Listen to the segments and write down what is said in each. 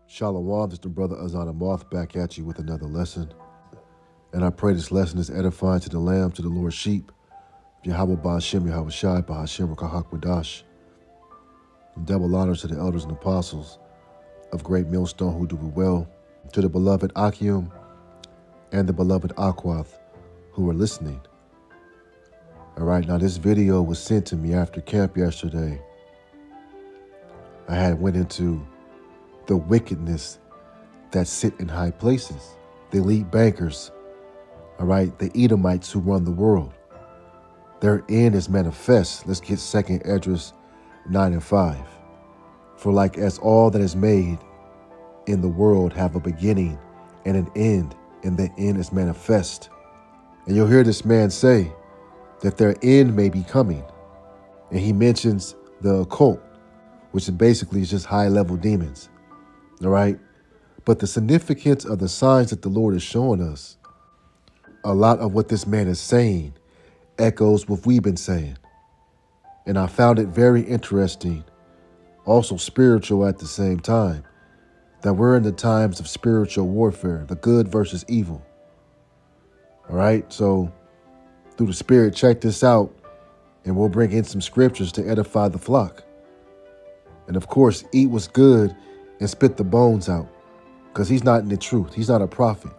Shalom, this is the brother Azan Ahmath back at you with another lesson. And I pray this lesson is edifying to the lamb, to the Lord's sheep. Yahweh Ba'ashem, Yahweh Shai, Ba'ashem, Rakahak Wadash. And double honor to the elders and apostles of Great Millstone who do it well. To the beloved Achium and the beloved Aquath who are listening. All right, now this video was sent to me after camp yesterday. I had went into the wickedness that sit in high places, the elite bankers, all right, the Edomites who run the world. Their end is manifest. Let's get 2 Esdras 9:5. For like as all that is made in the world have a beginning and an end, and the end is manifest. And you'll hear this man say that their end may be coming. And he mentions the occult, which is basically just high-level demons. All right. But the significance of the signs that the Lord is showing us, a lot of what this man is saying echoes what we've been saying. And I found it very interesting, also spiritual at the same time, that we're in the times of spiritual warfare, the good versus evil. All right. So through the Spirit, check this out, and we'll bring in some scriptures to edify the flock. And of course, eat what's good and spit the bones out, because he's not in the truth. He's not a prophet,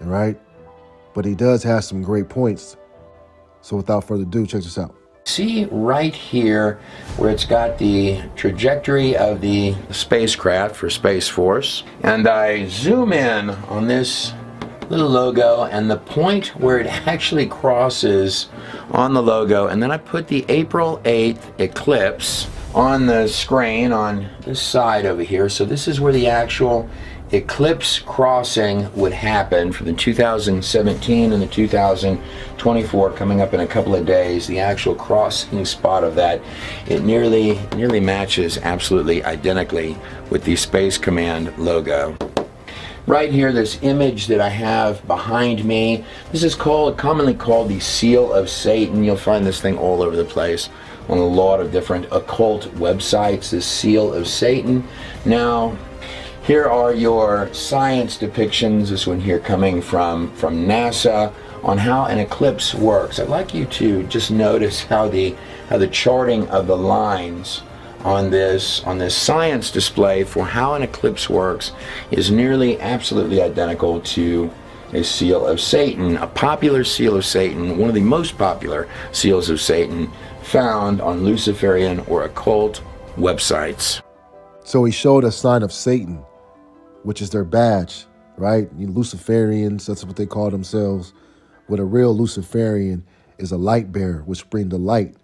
all right? But he does have some great points. So without further ado, check this out. See right here where it's got the trajectory of the spacecraft for Space Force, and I zoom in on this little logo and the point where it actually crosses on the logo, and then I put the April 8th eclipse on the screen on this side over here. So this is where the actual eclipse crossing would happen for the 2017 and the 2024 coming up in a couple of days. The actual crossing spot of that, it nearly matches absolutely identically with the Space Command logo. Right here, this image that I have behind me, this is commonly called the Seal of Satan. You'll find this thing all over the place on a lot of different occult websites, the Seal of Satan. Now, here are your science depictions, this one here coming from NASA, on how an eclipse works. I'd like you to just notice how the charting of the lines on this science display for how an eclipse works is nearly absolutely identical to a seal of Satan, a popular seal of Satan, one of the most popular seals of Satan found on Luciferian or occult websites. So he showed a sign of Satan, which is their badge, right? Luciferians, that's what they call themselves. What a real Luciferian is a light bearer, which brings the light,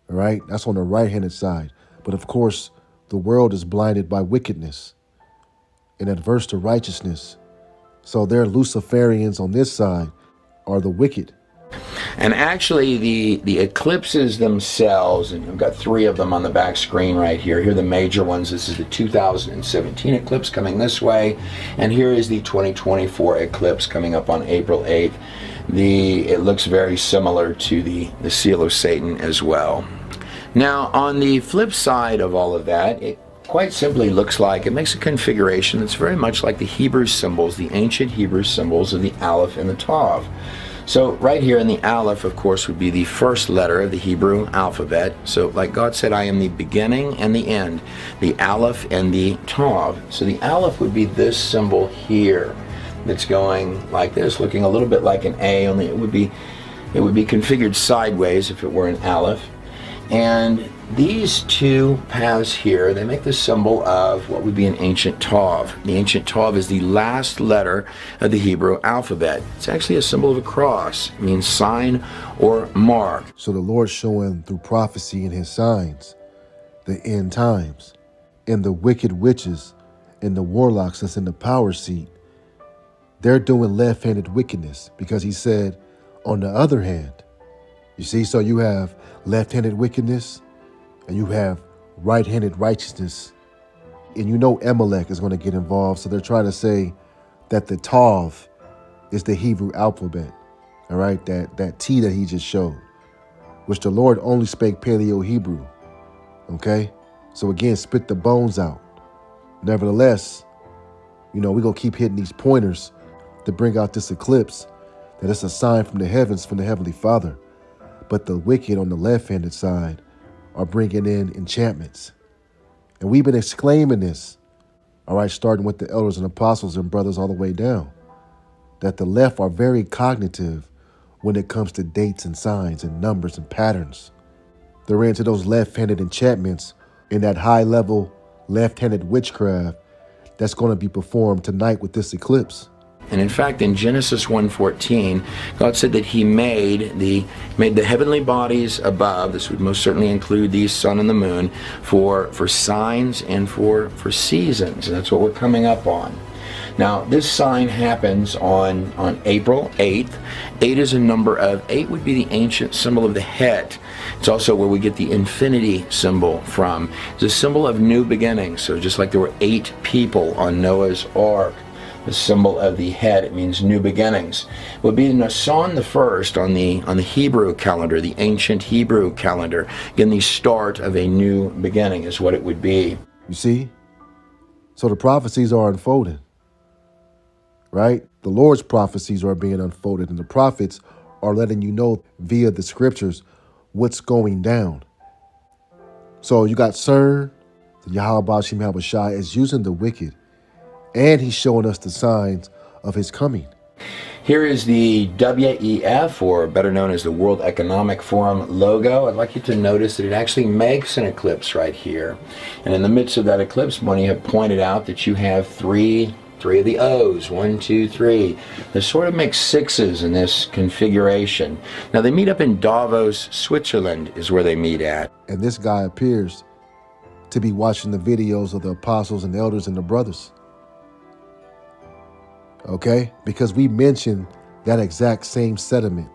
all right? That's on the right-handed side. But of course, the world is blinded by wickedness and adverse to righteousness. So their Luciferians on this side are the wicked. And actually, the eclipses themselves, and I've got 3 of them on the back screen right here. Here are the major ones. This is the 2017 eclipse coming this way, and here is the 2024 eclipse coming up on April 8th. It looks very similar to the seal of Satan as well. Now, on the flip side of all of that, it quite simply looks like, it makes a configuration that's very much like the Hebrew symbols, the ancient Hebrew symbols of the Aleph and the Tav. So right here in the Aleph, of course, would be the first letter of the Hebrew alphabet. So like God said, I am the beginning and the end, the Aleph and the Tav. So the Aleph would be this symbol here that's going like this, looking a little bit like an A, only it would be configured sideways if it were an Aleph. And these 2 paths here, they make the symbol of what would be an ancient Tav. The ancient Tav is the last letter of the Hebrew alphabet. It's actually a symbol of a cross. It means sign or mark. So the Lord's showing through prophecy and his signs the end times, and the wicked witches and the warlocks that's in the power seat. They're doing left-handed wickedness, because he said, on the other hand, you see, so you have left-handed wickedness and you have right-handed righteousness. And you know Amalek is going to get involved. So they're trying to say that the Tav is the Hebrew alphabet. All right, that T that he just showed, which the Lord only spake Paleo-Hebrew. Okay, so again, spit the bones out. Nevertheless, You know, we're going to keep hitting these pointers to bring out this eclipse, that it's a sign from the heavens, from the Heavenly Father. But the wicked on the left-handed side are bringing in enchantments. And we've been exclaiming this, all right, starting with the elders and apostles and brothers all the way down, that the left are very cognitive when it comes to dates and signs and numbers and patterns. They're into those left-handed enchantments in that high-level left-handed witchcraft that's going to be performed tonight with this eclipse. And in fact, in Genesis 1:14, God said that He made the heavenly bodies above. This would most certainly include the sun and the moon for signs and for seasons. And that's what we're coming up on. Now, this sign happens on April 8th. 8 is a number of, 8 would be the ancient symbol of the het. It's also where we get the infinity symbol from. It's a symbol of new beginnings. So just like there were 8 people on Noah's Ark, the symbol of the het, it means new beginnings. It would be Nisan the first on the Hebrew calendar, the ancient Hebrew calendar. Again, the start of a new beginning is what it would be. You see? So the prophecies are unfolding, right? The Lord's prophecies are being unfolded, and the prophets are letting you know via the scriptures what's going down. So you got CERN, the Yahweh Bashim Yahushai is using the wicked, and he's showing us the signs of his coming. Here is the WEF, or better known as the World Economic Forum logo. I'd like you to notice that it actually makes an eclipse right here. And in the midst of that eclipse, Bonnie have pointed out that you have three of the O's, 1, 2, 3. This sort of makes 6s in this configuration. Now they meet up in Davos, Switzerland is where they meet at. And this guy appears to be watching the videos of the apostles and elders and the brothers. Okay? Because we mentioned that exact same sentiment.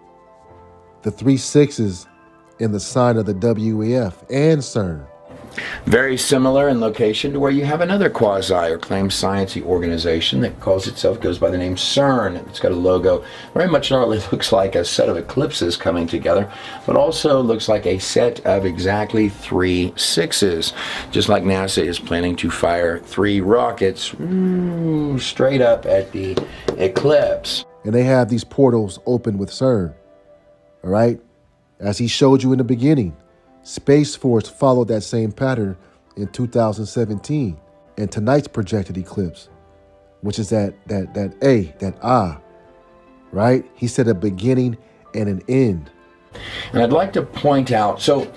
The 3 6s in the sign of the WEF and CERN. Very similar in location to where you have another quasi or claimed sciencey organization that goes by the name CERN. It's got a logo very much not only looks like a set of eclipses coming together, but also looks like a set of exactly 3 6s, just like NASA is planning to fire 3 rockets straight up at the eclipse. And they have these portals open with CERN, all right? As he showed you in the beginning, Space Force followed that same pattern in 2017 and tonight's projected eclipse, which is that A, right? He said a beginning and an end. And I'd like to point out, so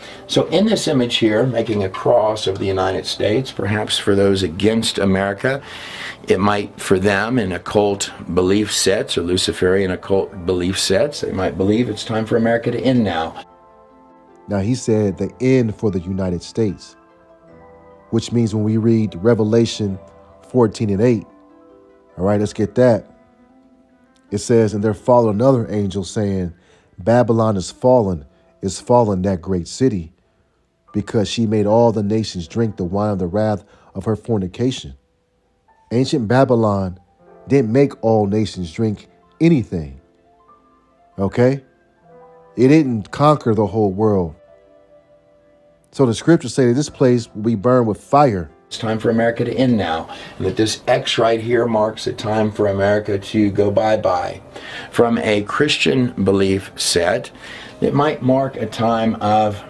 in this image here, making a cross of the United States, perhaps for those against America, it might, for them, in occult belief sets or Luciferian occult belief sets, they might believe it's time for America to end now. Now, he said the end for the United States, which means when we read Revelation 14 and 8, all right, let's get that. It says, and there followed another angel saying, Babylon is fallen, that great city, because she made all the nations drink the wine of the wrath of her fornication. Ancient Babylon didn't make all nations drink anything, okay? It didn't conquer the whole world. So the scriptures say that this place will be burned with fire. It's time for America to end now. And that this X right here marks a time for America to go bye-bye. From a Christian belief set, it might mark a time that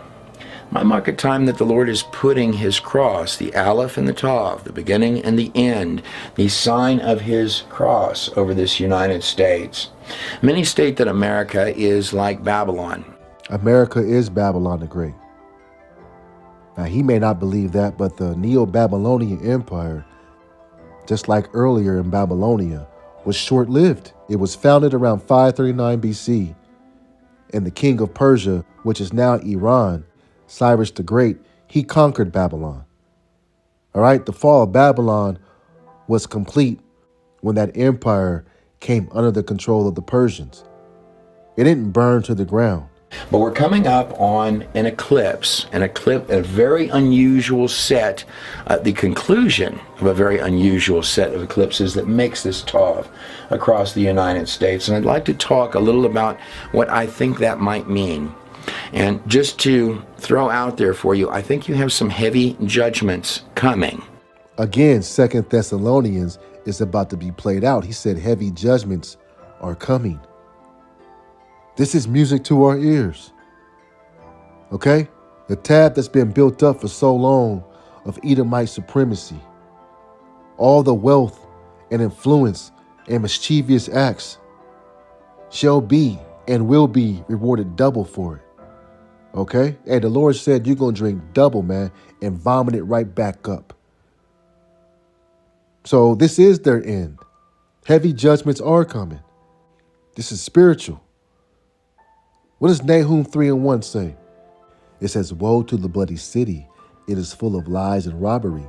the Lord is putting his cross, the Aleph and the Tav, the beginning and the end, the sign of his cross over this United States. Many state that America is like Babylon. America is Babylon the Great. Now, he may not believe that, but the Neo-Babylonian Empire, just like earlier in Babylonia, was short-lived. It was founded around 539 BC, and the king of Persia, which is now Iran, Cyrus the Great, he conquered Babylon. All right, the fall of Babylon was complete when that empire came under the control of the Persians. It didn't burn to the ground. But we're coming up on an eclipse, a very unusual set, the conclusion of a very unusual set of eclipses that makes this Tav across the United States. And I'd like to talk a little about what I think that might mean. And just to throw out there for you, I think you have some heavy judgments coming. Again, 2 Thessalonians is about to be played out. He said heavy judgments are coming. This is music to our ears. Okay? The tab that's been built up for so long of Edomite supremacy, all the wealth and influence and mischievous acts shall be and will be rewarded double for it. Okay? And the Lord said you're going to drink double, man, and vomit it right back up. So this is their end. Heavy judgments are coming. This is spiritual. What does Nahum 3:1 say? It says, woe to the bloody city. It is full of lies and robbery.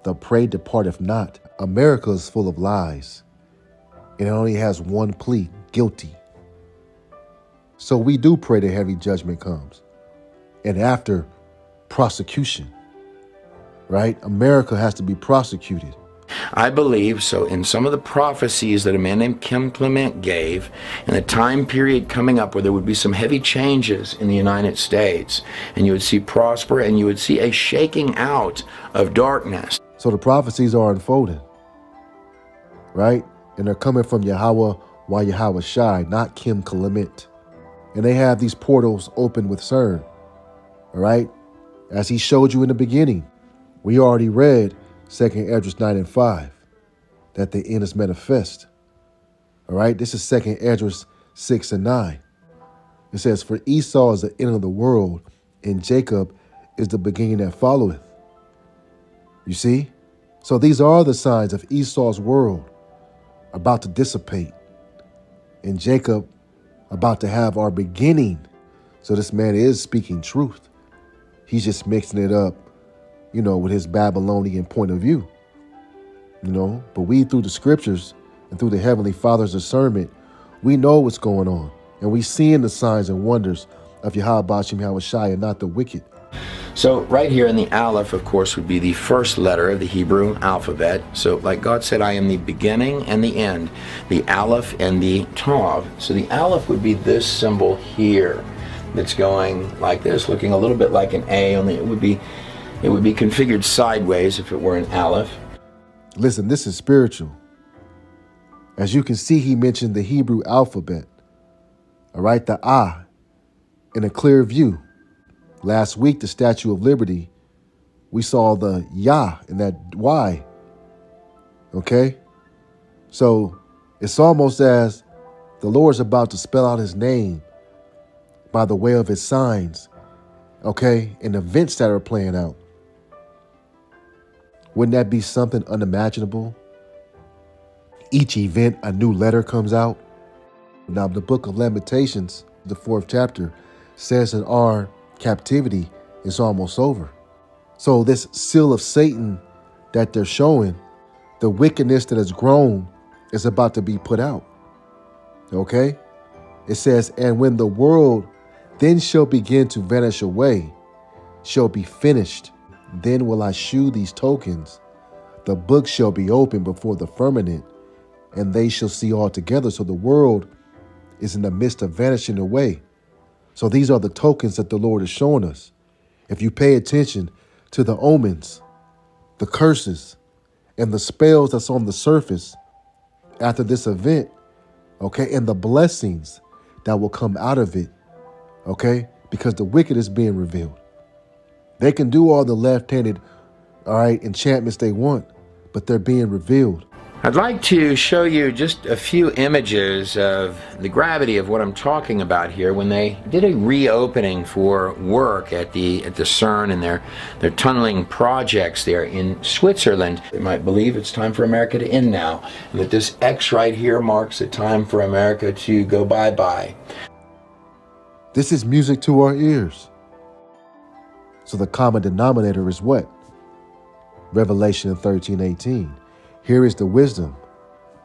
The prey departeth not. America is full of lies. And it only has one plea, guilty. So we do pray that heavy judgment comes. And after prosecution, right? America has to be prosecuted. I believe so in some of the prophecies that a man named Kim Clement gave in the time period coming up where there would be some heavy changes in the United States, and you would see prosper and you would see a shaking out of darkness. So the prophecies are unfolding, right? And they're coming from Yahweh while Yahweh Shai, not Kim Clement. And they have these portals open with CERN, all right? As he showed you in the beginning, we already read 2nd Esdras 9:5, that the end is manifest. All right, this is 2nd Esdras 6:9. It says, for Esau is the end of the world, and Jacob is the beginning that followeth. You see? So these are the signs of Esau's world about to dissipate, and Jacob about to have our beginning. So this man is speaking truth. He's just mixing it up, with his Babylonian point of view, but we through the scriptures and through the Heavenly Father's discernment, we know what's going on, and we seeing the signs and wonders of Yahweh Bashim Yahushai and not the wicked. So right here in the Aleph, of course, would be the first letter of the Hebrew alphabet. So like God said, I am the beginning and the end, the Aleph and the Tav. So the Aleph would be this symbol here that's going like this, looking a little bit like an A, only it would be configured sideways if it were an Aleph. Listen, this is spiritual. As you can see, he mentioned the Hebrew alphabet. All right, the Ah in a clear view. Last week, the Statue of Liberty, we saw the Yah in that Y. Okay? So it's almost as the Lord's about to spell out his name by the way of his signs, okay, and events that are playing out. Wouldn't that be something unimaginable? Each event, a new letter comes out. Now, the book of Lamentations, the 4th chapter, says that our captivity is almost over. So this seal of Satan that they're showing, the wickedness that has grown, is about to be put out. Okay? It says, and when the world then shall begin to vanish away, shall be finished, then will I shew these tokens. The book shall be opened before the firmament, and they shall see all together. So the world is in the midst of vanishing away. So these are the tokens that the Lord is showing us. If you pay attention to the omens, the curses, and the spells that's on the surface after this event, okay, and the blessings that will come out of it, okay, because the wicked is being revealed. They can do all the left-handed, all right, enchantments they want, but they're being revealed. I'd like to show you just a few images of the gravity of what I'm talking about here when they did a reopening for work at the CERN and their tunneling projects there in Switzerland. They might believe it's time for America to end now, and that this X right here marks the time for America to go bye-bye. This is music to our ears. So the common denominator is what? Revelation 13:18. Here is the wisdom.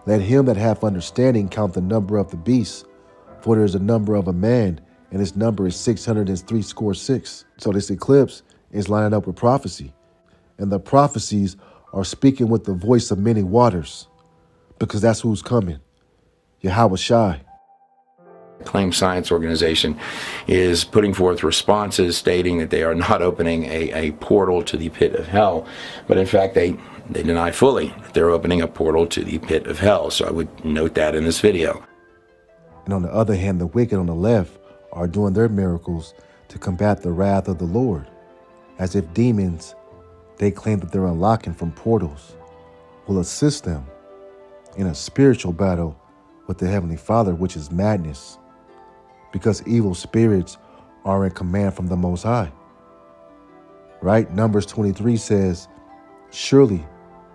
Let him that hath understanding count the number of the beast, for there is a number of a man, and his number is 666. So this eclipse is lining up with prophecy. And the prophecies are speaking with the voice of many waters, because that's who's coming. Yahweh Shai. Claim Science Organization is putting forth responses stating that they are not opening a portal to the pit of hell, but in fact they They deny fully that they're opening a portal to the pit of hell. So I would note that in this video. And on the other hand, the wicked on the left are doing their miracles to combat the wrath of the Lord, as if demons they claim that they're unlocking from portals will assist them in a spiritual battle with the Heavenly Father, which is madness, because evil spirits are in command from the Most High. Right? Numbers 23 says, surely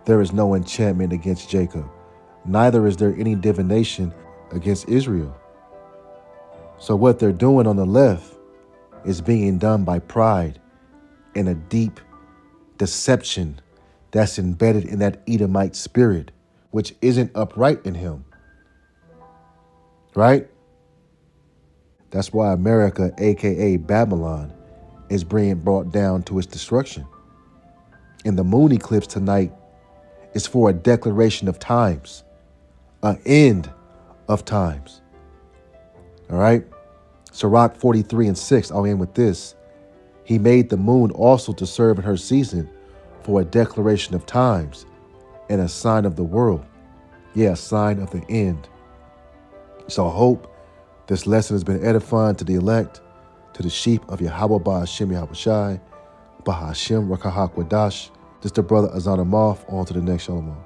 there is no enchantment against Jacob, neither is there any divination against Israel. So what they're doing on the left is being done by pride and a deep deception that's embedded in that Edomite spirit, which isn't upright in him. Right? That's why America, aka Babylon, is being brought down to its destruction. And the moon eclipse tonight is for a declaration of times, an end of times. All right? Sirach 43:6, I'll end with this. He made the moon also to serve in her season for a declaration of times and a sign of the world. Yeah, a sign of the end. So I hope this lesson has been edifying to the elect, to the sheep of Yahweh Ba'ashem Yahushai, Ba'ashem Rakahak Wadash. This is the brother Azan Ahmath. On to the next Shalom.